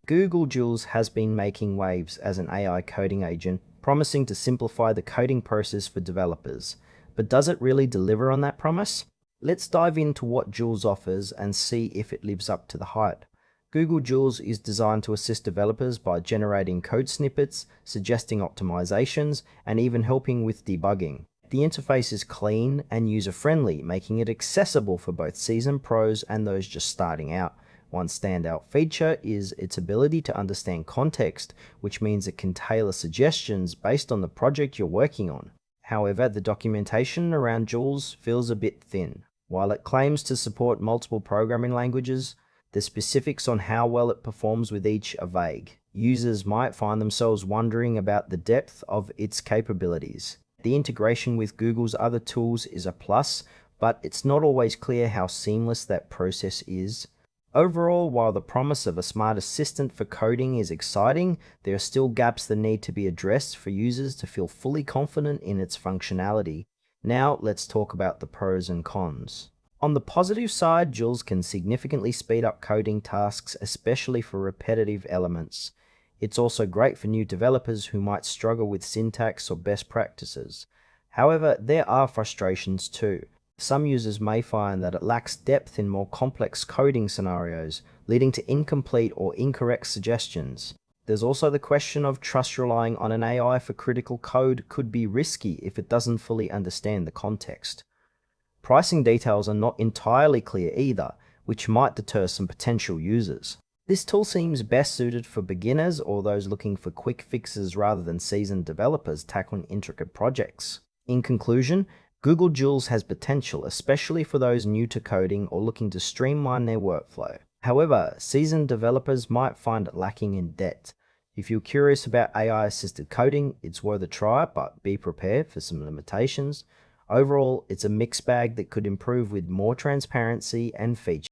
Google Jules has been making waves as an AI coding agent, promising to simplify the coding process for developers. But does it really deliver on that promise? Let's dive into what Jules offers and see if it lives up to the hype. Google Jules is designed to assist developers by generating code snippets, suggesting optimizations, and even helping with debugging. The interface is clean and user-friendly, making it accessible for both seasoned pros and those just starting out. One standout feature is its ability to understand context, which means it can tailor suggestions based on the project you're working on. However, the documentation around Jules feels a bit thin. While it claims to support multiple programming languages, the specifics on how well it performs with each are vague. Users might find themselves wondering about the depth of its capabilities. The integration with Google's other tools is a plus, but it's not always clear how seamless that process is. Overall, while the promise of a smart assistant for coding is exciting, there are still gaps that need to be addressed for users to feel fully confident in its functionality. Now, let's talk about the pros and cons. On the positive side, Jules can significantly speed up coding tasks, especially for repetitive elements. It's also great for new developers who might struggle with syntax or best practices. However, there are frustrations too. Some users may find that it lacks depth in more complex coding scenarios, leading to incomplete or incorrect suggestions. There's also the question of trust. Relying on an AI for critical code could be risky if it doesn't fully understand the context. Pricing details are not entirely clear either, which might deter some potential users. This tool seems best suited for beginners or those looking for quick fixes rather than seasoned developers tackling intricate projects. In conclusion, Google Jules has potential, especially for those new to coding or looking to streamline their workflow. However, seasoned developers might find it lacking in depth. If you're curious about AI-assisted coding, it's worth a try, but be prepared for some limitations. Overall, it's a mixed bag that could improve with more transparency and features.